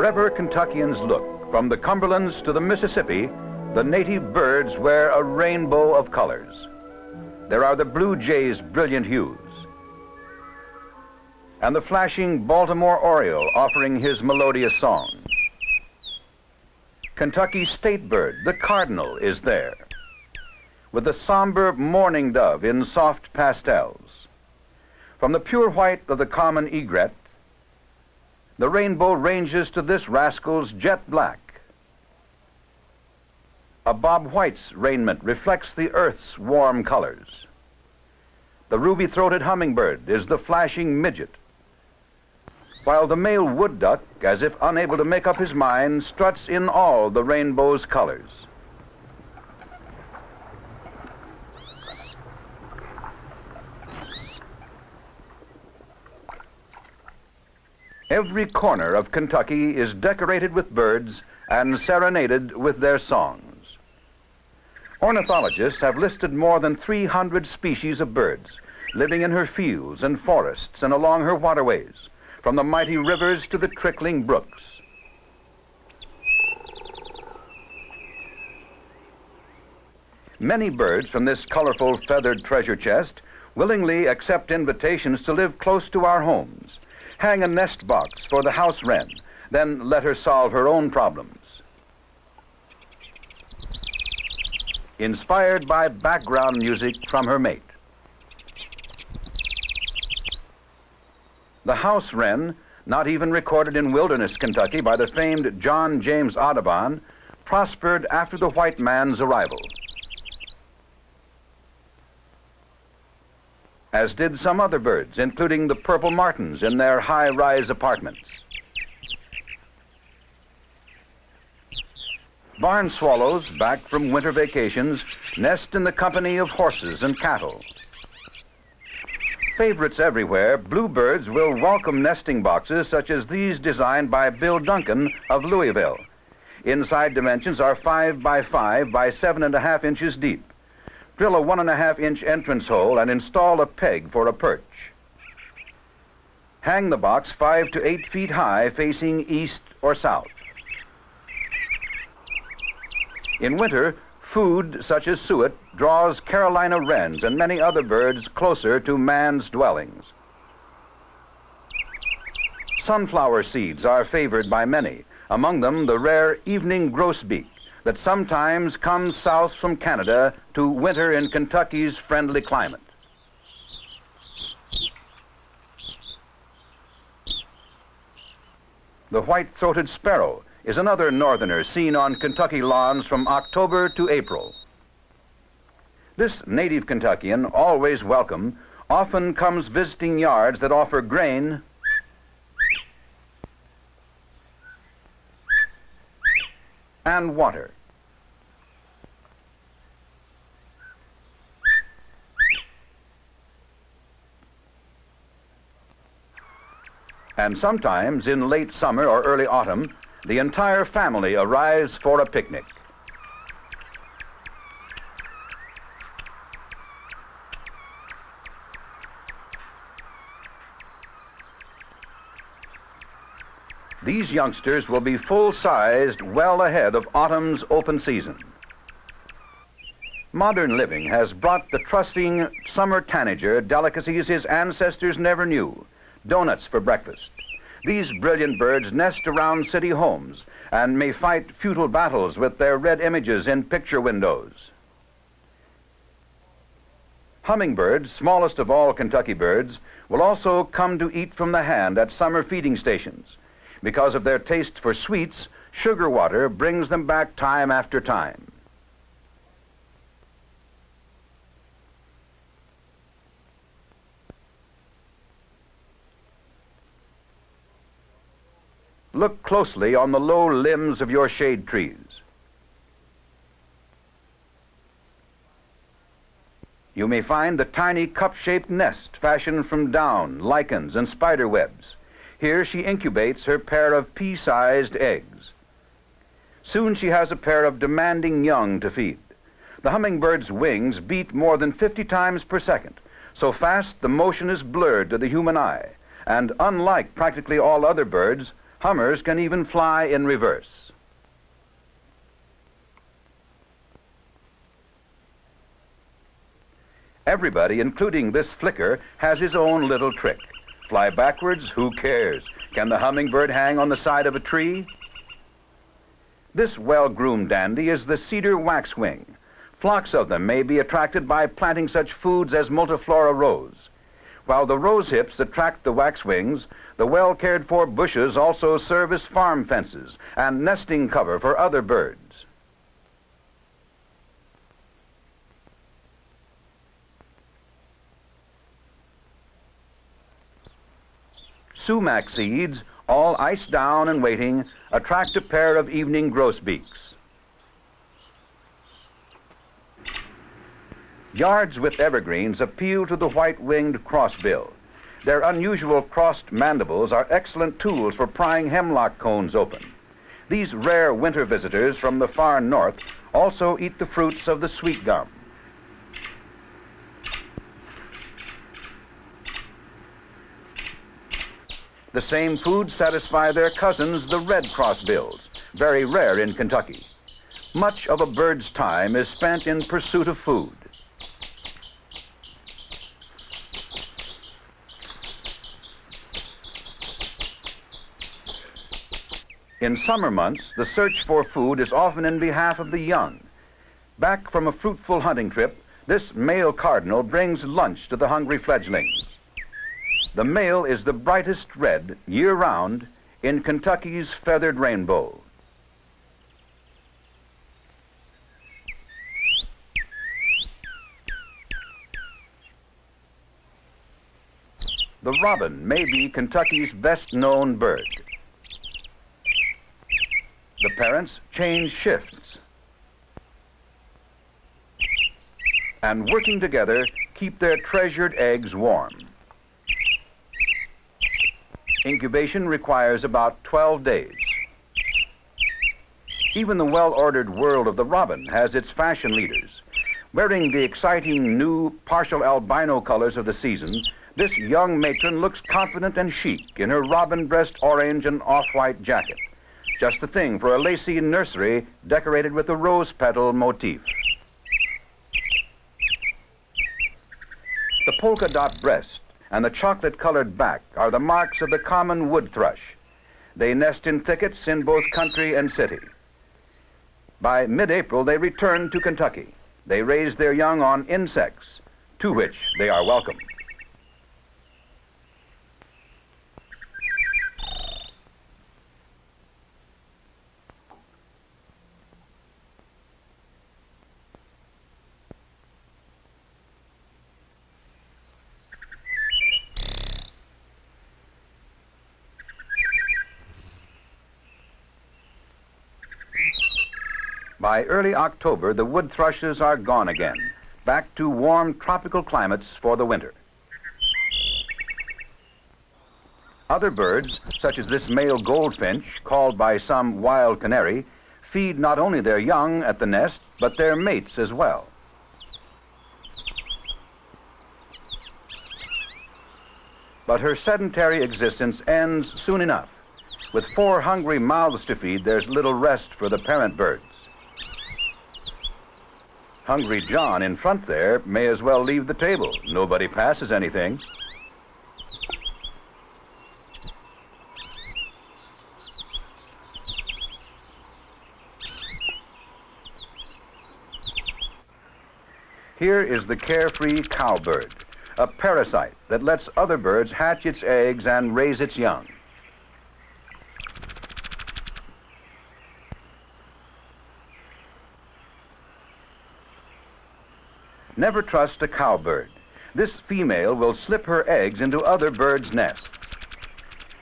Wherever Kentuckians look, from the Cumberlands to the Mississippi, the native birds wear a rainbow of colors. There are the blue jay's brilliant hues, and the flashing Baltimore oriole offering his melodious song. Kentucky's state bird, the cardinal, is there, with the somber mourning dove in soft pastels. From the pure white of the common egret, the rainbow ranges to this rascal's jet black. A Bob White's raiment reflects the earth's warm colors. The ruby-throated hummingbird is the flashing midget, while the male wood duck, as if unable to make up his mind, struts in all the rainbow's colors. Every corner of Kentucky is decorated with birds and serenaded with their songs. Ornithologists have listed more than 300 species of birds living in her fields and forests and along her waterways, from the mighty rivers to the trickling brooks. Many birds from this colorful feathered treasure chest willingly accept invitations to live close to our homes, hang a nest box for the house wren, then let her solve her own problems. Inspired by background music from her mate. The house wren, not even recorded in Wilderness, Kentucky by the famed John James Audubon, prospered after the white man's arrival, as did some other birds, including the purple martins in their high-rise apartments. Barn swallows, back from winter vacations, nest in the company of horses and cattle. Favorites everywhere, bluebirds will welcome nesting boxes such as these designed by Bill Duncan of Louisville. Inside dimensions are 5 by 5 by 7.5 inches deep. Drill a 1.5-inch entrance hole and install a peg for a perch. Hang the box 5 to 8 feet high, facing east or south. In winter, food such as suet draws Carolina wrens and many other birds closer to man's dwellings. Sunflower seeds are favored by many, among them the rare evening grosbeak that sometimes comes south from Canada to winter in Kentucky's friendly climate. The white-throated sparrow is another northerner seen on Kentucky lawns from October to April. This native Kentuckian, always welcome, often comes visiting yards that offer grain and water. And sometimes in late summer or early autumn, the entire family arrives for a picnic. These youngsters will be full-sized well ahead of autumn's open season. Modern living has brought the trusting summer tanager delicacies his ancestors never knew. Donuts for breakfast. These brilliant birds nest around city homes and may fight futile battles with their red images in picture windows. Hummingbirds, smallest of all Kentucky birds, will also come to eat from the hand at summer feeding stations. Because of their taste for sweets, sugar water brings them back time after time. Look closely on the low limbs of your shade trees. You may find the tiny cup-shaped nest fashioned from down, lichens, and spider webs. Here she incubates her pair of pea-sized eggs. Soon she has a pair of demanding young to feed. The hummingbird's wings beat more than 50 times per second, so fast the motion is blurred to the human eye, and unlike practically all other birds, Hummers can even fly in reverse. Everybody, including this flicker, has his own little trick. Fly backwards? Who cares? Can the hummingbird hang on the side of a tree? This well-groomed dandy is the cedar waxwing. Flocks of them may be attracted by planting such foods as multiflora rose. While the rose hips attract the waxwings, the well-cared-for bushes also serve as farm fences and nesting cover for other birds. Sumac seeds, all iced down and waiting, attract a pair of evening grosbeaks. Yards with evergreens appeal to the white-winged crossbill. Their unusual crossed mandibles are excellent tools for prying hemlock cones open. These rare winter visitors from the far north also eat the fruits of the sweet gum. The same foods satisfy their cousins, the red crossbills, very rare in Kentucky. Much of a bird's time is spent in pursuit of food. In summer months, the search for food is often in behalf of the young. Back from a fruitful hunting trip, this male cardinal brings lunch to the hungry fledglings. The male is the brightest red, year-round, in Kentucky's feathered rainbow. The robin may be Kentucky's best-known bird. The parents change shifts, and working together, keep their treasured eggs warm. Incubation requires about 12 days. Even the well-ordered world of the robin has its fashion leaders. Wearing the exciting new partial albino colors of the season, this young matron looks confident and chic in her robin breast orange and off-white jacket. Just the thing for a lacy nursery decorated with a rose petal motif. The polka dot breast and the chocolate-colored back are the marks of the common wood thrush. They nest in thickets in both country and city. By mid-April, they return to Kentucky. They raise their young on insects, to which they are welcome. By early October, the wood thrushes are gone again, back to warm tropical climates for the winter. Other birds, such as this male goldfinch, called by some wild canary, feed not only their young at the nest, but their mates as well. But her sedentary existence ends soon enough. With 4 hungry mouths to feed, there's little rest for the parent birds. Hungry John in front there may as well leave the table. Nobody passes anything. Here is the carefree cowbird, a parasite that lets other birds hatch its eggs and raise its young. Never trust a cowbird. This female will slip her eggs into other birds' nests.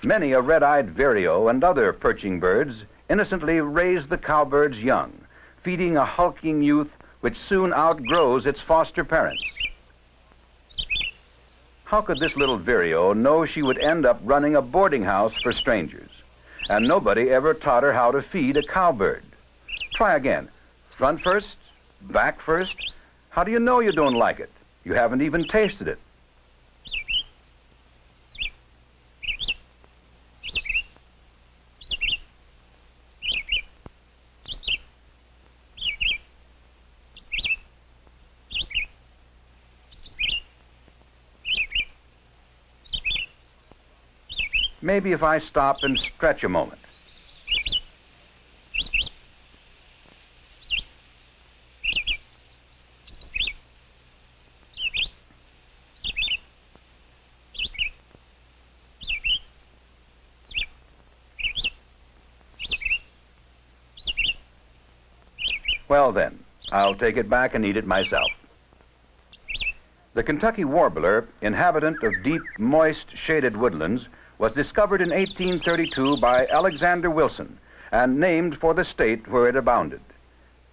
Many a red-eyed vireo and other perching birds innocently raise the cowbird's young, feeding a hulking youth which soon outgrows its foster parents. How could this little vireo know she would end up running a boarding house for strangers? And nobody ever taught her how to feed a cowbird. Try again. Front first, back first. How do you know you don't like it? You haven't even tasted it. Maybe if I stop and stretch a moment. Well then, I'll take it back and eat it myself. The Kentucky warbler, inhabitant of deep, moist, shaded woodlands, was discovered in 1832 by Alexander Wilson and named for the state where it abounded.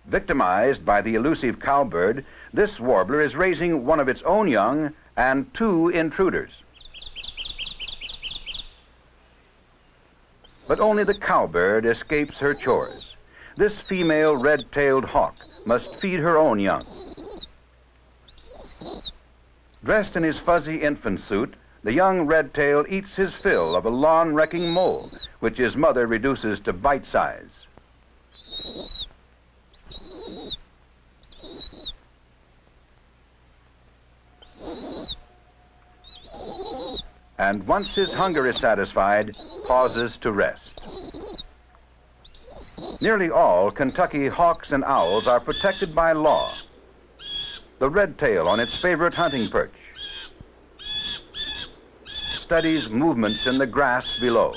Victimized by the elusive cowbird, this warbler is raising one of its own young and 2 intruders. But only the cowbird escapes her chores. This female red-tailed hawk must feed her own young. Dressed in his fuzzy infant suit, the young red-tail eats his fill of a lawn-wrecking mole, which his mother reduces to bite size. And once his hunger is satisfied, pauses to rest. Nearly all Kentucky hawks and owls are protected by law. The red-tail on its favorite hunting perch studies movements in the grass below.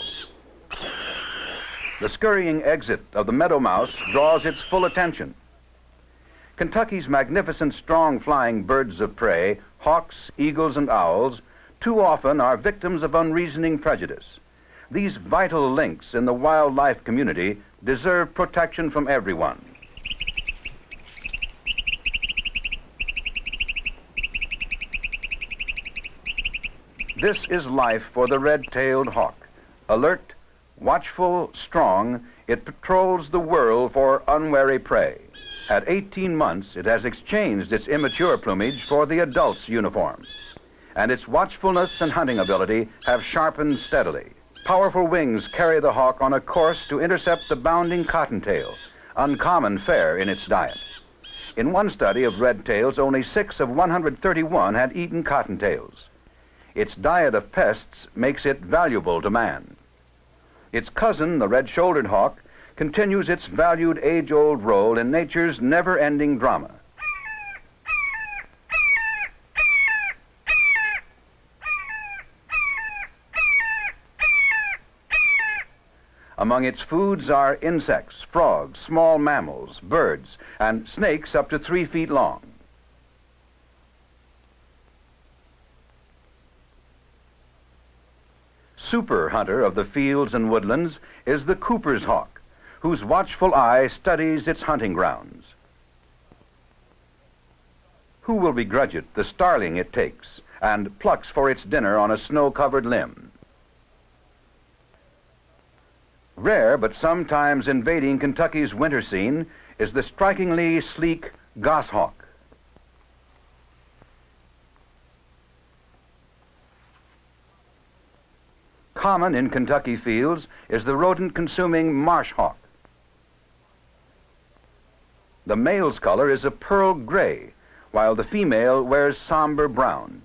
The scurrying exit of the meadow mouse draws its full attention. Kentucky's magnificent strong-flying birds of prey, hawks, eagles, and owls, too often are victims of unreasoning prejudice. These vital links in the wildlife community deserve protection from everyone. This is life for the red-tailed hawk. Alert, watchful, strong, it patrols the world for unwary prey. At 18 months, it has exchanged its immature plumage for the adult's uniform, and its watchfulness and hunting ability have sharpened steadily. Powerful wings carry the hawk on a course to intercept the bounding cottontail, uncommon fare in its diet. In one study of red-tails, only 6 of 131 had eaten cottontails. Its diet of pests makes it valuable to man. Its cousin, the red-shouldered hawk, continues its valued age-old role in nature's never-ending drama. Among its foods are insects, frogs, small mammals, birds, and snakes up to 3 feet long. Super hunter of the fields and woodlands is the Cooper's hawk, whose watchful eye studies its hunting grounds. Who will begrudge it the starling it takes and plucks for its dinner on a snow-covered limb? Rare but sometimes invading Kentucky's winter scene is the strikingly sleek goshawk. Common in Kentucky fields is the rodent-consuming marsh hawk. The male's color is a pearl gray, while the female wears somber brown.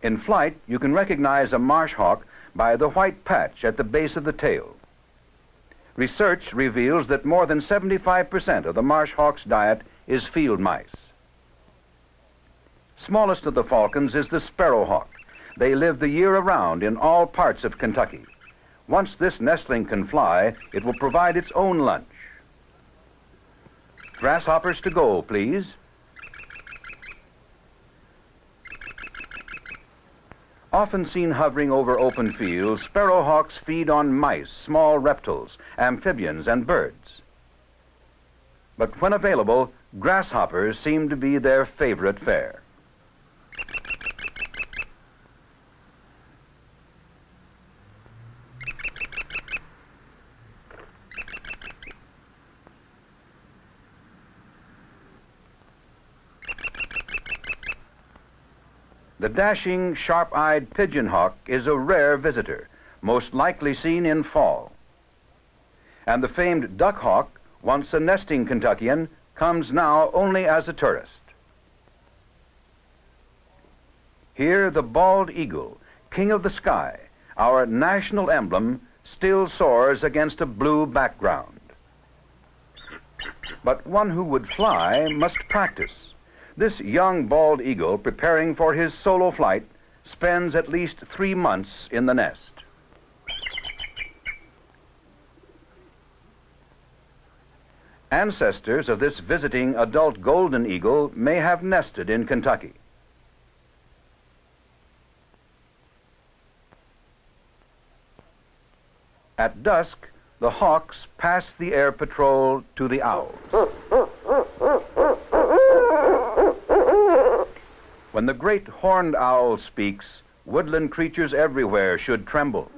In flight, you can recognize a marsh hawk by the white patch at the base of the tail. Research reveals that more than 75% of the marsh hawk's diet is field mice. Smallest of the falcons is the sparrowhawk. They live the year around in all parts of Kentucky. Once this nestling can fly, it will provide its own lunch. Grasshoppers to go, please. Often seen hovering over open fields, sparrowhawks feed on mice, small reptiles, amphibians, and birds. But when available, grasshoppers seem to be their favorite fare. The dashing, sharp-eyed pigeon hawk is a rare visitor, most likely seen in fall. And the famed duck hawk, once a nesting Kentuckian, comes now only as a tourist. Here, the bald eagle, king of the sky, our national emblem, still soars against a blue background. But one who would fly must practice. This young bald eagle, preparing for his solo flight, spends at least 3 months in the nest. Ancestors of this visiting adult golden eagle may have nested in Kentucky. At dusk, the hawks pass the air patrol to the owls. When the great horned owl speaks, woodland creatures everywhere should tremble.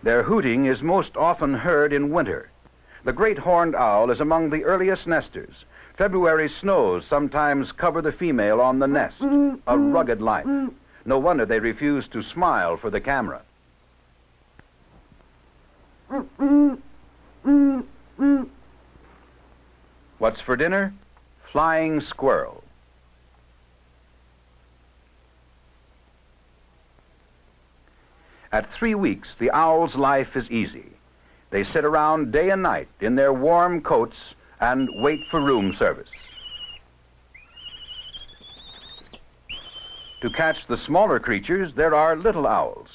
Their hooting is most often heard in winter. The great horned owl is among the earliest nesters. February snows sometimes cover the female on the nest, a rugged life. No wonder they refuse to smile for the camera. What's for dinner? Flying squirrel. At 3 weeks, the owl's life is easy. They sit around day and night in their warm coats and wait for room service. To catch the smaller creatures, there are little owls.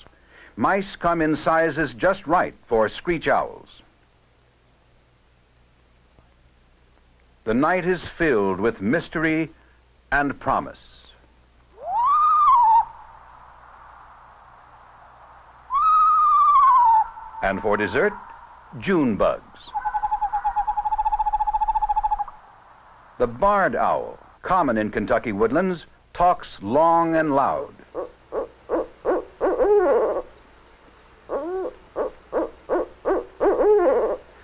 Mice come in sizes just right for screech owls. The night is filled with mystery and promise. And for dessert, June bugs. The barred owl, common in Kentucky woodlands, talks long and loud.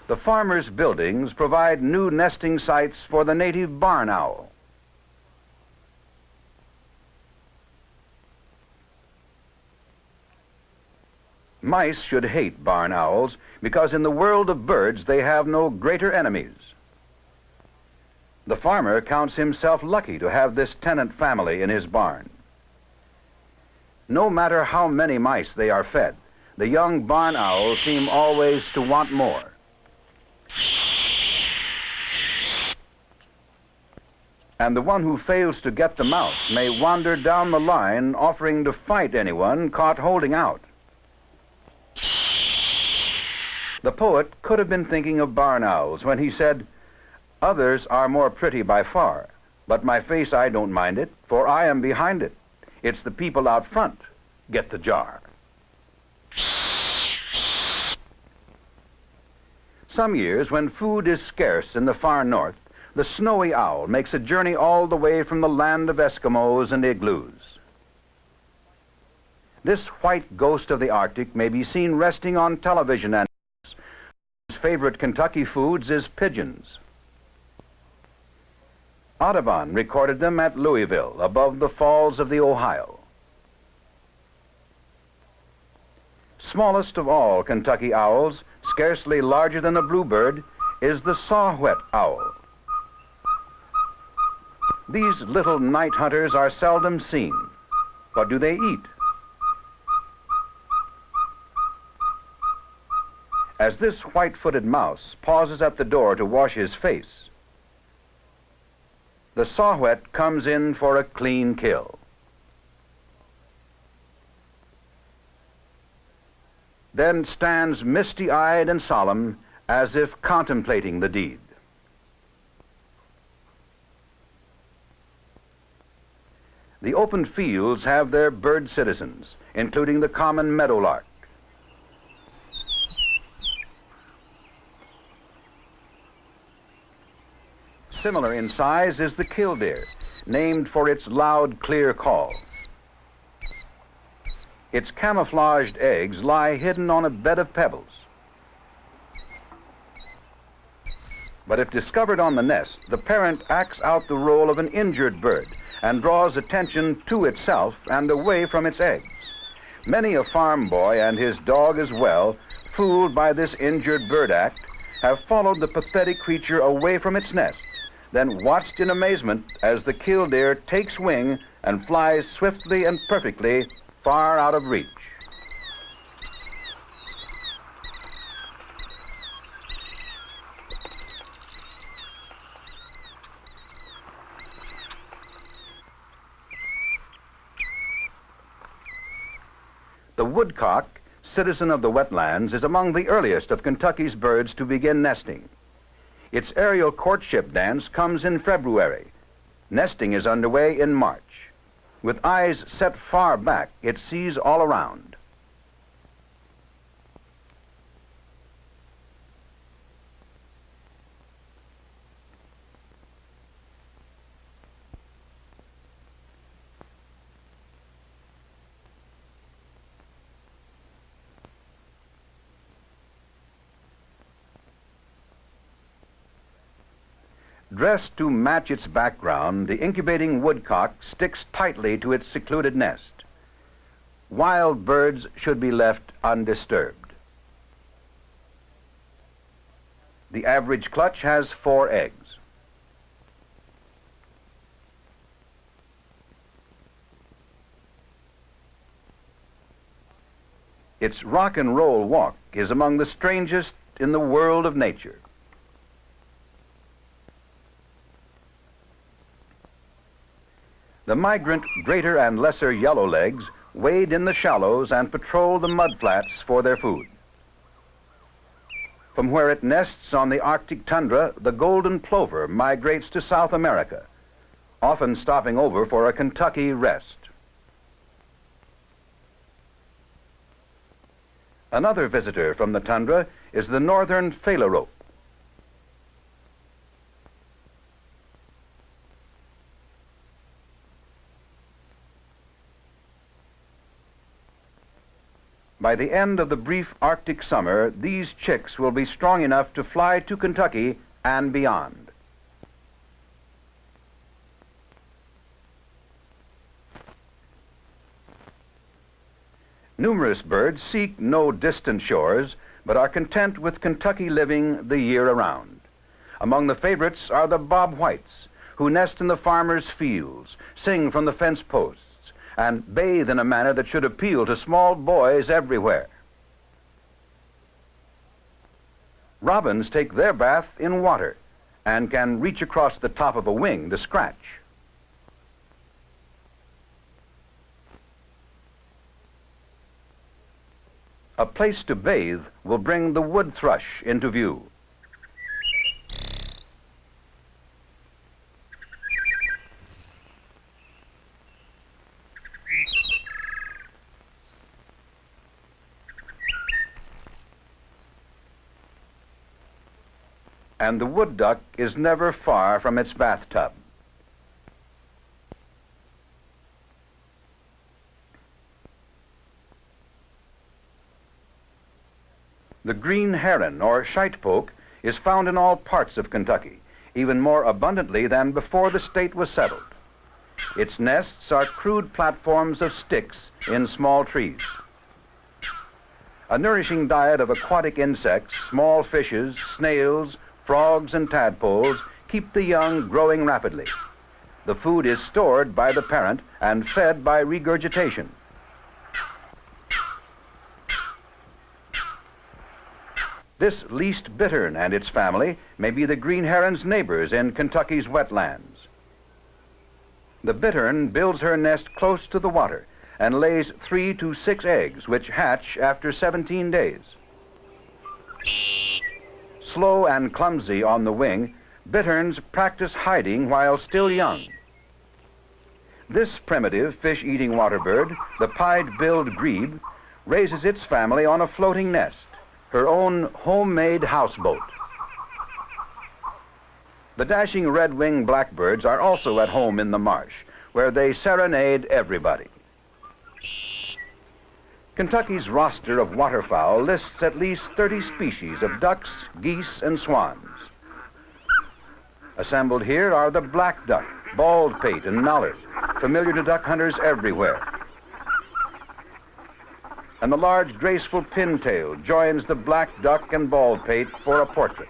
The farmers' buildings provide new nesting sites for the native barn owl. Mice should hate barn owls because in the world of birds they have no greater enemies. The farmer counts himself lucky to have this tenant family in his barn. No matter how many mice they are fed, the young barn owls seem always to want more. And the one who fails to get the mouse may wander down the line offering to fight anyone caught holding out. The poet could have been thinking of barn owls when he said, "Others are more pretty by far, but my face I don't mind it, for I am behind it. It's the people out front get the jar." Some years, when food is scarce in the far north, the snowy owl makes a journey all the way from the land of Eskimos and igloos. This white ghost of the Arctic may be seen resting on television, and his favorite Kentucky foods is pigeons. Audubon recorded them at Louisville, above the falls of the Ohio. Smallest of all Kentucky owls, scarcely larger than a bluebird, is the saw-whet owl. These little night hunters are seldom seen. What do they eat? As this white-footed mouse pauses at the door to wash his face, the saw-whet comes in for a clean kill. Then stands misty-eyed and solemn as if contemplating the deed. The open fields have their bird citizens, including the common meadowlark. Similar in size is the killdeer, named for its loud, clear call. Its camouflaged eggs lie hidden on a bed of pebbles. But if discovered on the nest, the parent acts out the role of an injured bird and draws attention to itself and away from its eggs. Many a farm boy and his dog as well, fooled by this injured bird act, have followed the pathetic creature away from its nest, then watched in amazement as the killdeer takes wing and flies swiftly and perfectly far out of reach. The woodcock, citizen of the wetlands, is among the earliest of Kentucky's birds to begin nesting. Its aerial courtship dance comes in February. Nesting is underway in March. With eyes set far back, it sees all around. Dressed to match its background, the incubating woodcock sticks tightly to its secluded nest. Wild birds should be left undisturbed. The average clutch has 4 eggs. Its rock and roll walk is among the strangest in the world of nature. The migrant greater and lesser yellowlegs wade in the shallows and patrol the mudflats for their food. From where it nests on the Arctic tundra, the golden plover migrates to South America, often stopping over for a Kentucky rest. Another visitor from the tundra is the northern phalarope. By the end of the brief Arctic summer, these chicks will be strong enough to fly to Kentucky and beyond. Numerous birds seek no distant shores, but are content with Kentucky living the year around. Among the favorites are the bob whites, who nest in the farmers' fields, sing from the fence posts, and bathe in a manner that should appeal to small boys everywhere. Robins take their bath in water and can reach across the top of a wing to scratch. A place to bathe will bring the wood thrush into view. And the wood duck is never far from its bathtub. The green heron, or shitepoke, is found in all parts of Kentucky, even more abundantly than before the state was settled. Its nests are crude platforms of sticks in small trees. A nourishing diet of aquatic insects, small fishes, snails, frogs, and tadpoles keep the young growing rapidly. The food is stored by the parent and fed by regurgitation. This least bittern and its family may be the green heron's neighbors in Kentucky's wetlands. The bittern builds her nest close to the water and lays 3 to 6 eggs, which hatch after 17 days. Slow and clumsy on the wing, bitterns practice hiding while still young. This primitive fish-eating water bird, the pied-billed grebe, raises its family on a floating nest, her own homemade houseboat. The dashing red-winged blackbirds are also at home in the marsh, where they serenade everybody. Kentucky's roster of waterfowl lists at least 30 species of ducks, geese, and swans. Assembled here are the black duck, bald-pate, and mallard, familiar to duck hunters everywhere. And the large, graceful pintail joins the black duck and bald-pate for a portrait.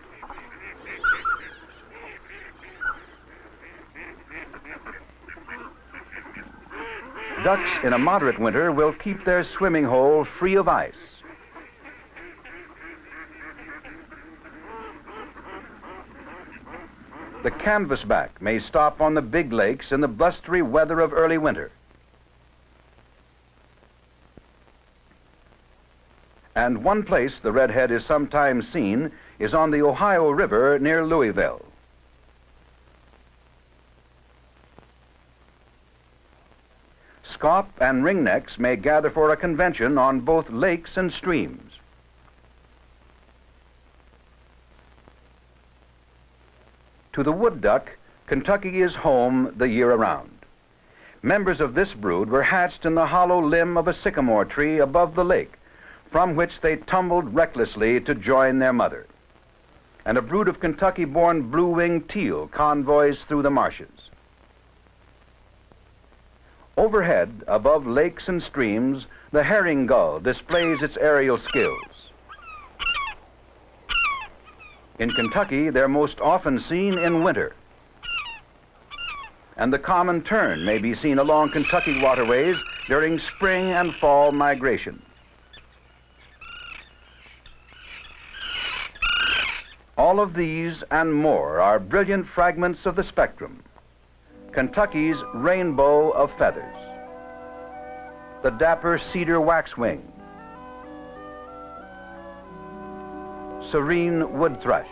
Ducks in a moderate winter will keep their swimming hole free of ice. The canvasback may stop on the big lakes in the blustery weather of early winter. And one place the redhead is sometimes seen is on the Ohio River near Louisville. Scaup and ringnecks may gather for a convention on both lakes and streams. To the wood duck, Kentucky is home the year around. Members of this brood were hatched in the hollow limb of a sycamore tree above the lake, from which they tumbled recklessly to join their mother. And a brood of Kentucky-born blue-winged teal convoys through the marshes. Overhead, above lakes and streams, the herring gull displays its aerial skills. In Kentucky, they're most often seen in winter. And the common tern may be seen along Kentucky waterways during spring and fall migration. All of these and more are brilliant fragments of the spectrum. Kentucky's rainbow of feathers. The dapper cedar waxwing. Serene wood thrush.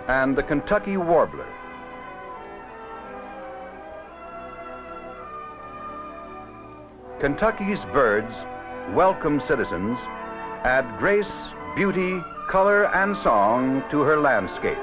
And the Kentucky warbler. Kentucky's birds, welcome citizens, add grace, beauty, color, and song to her landscape.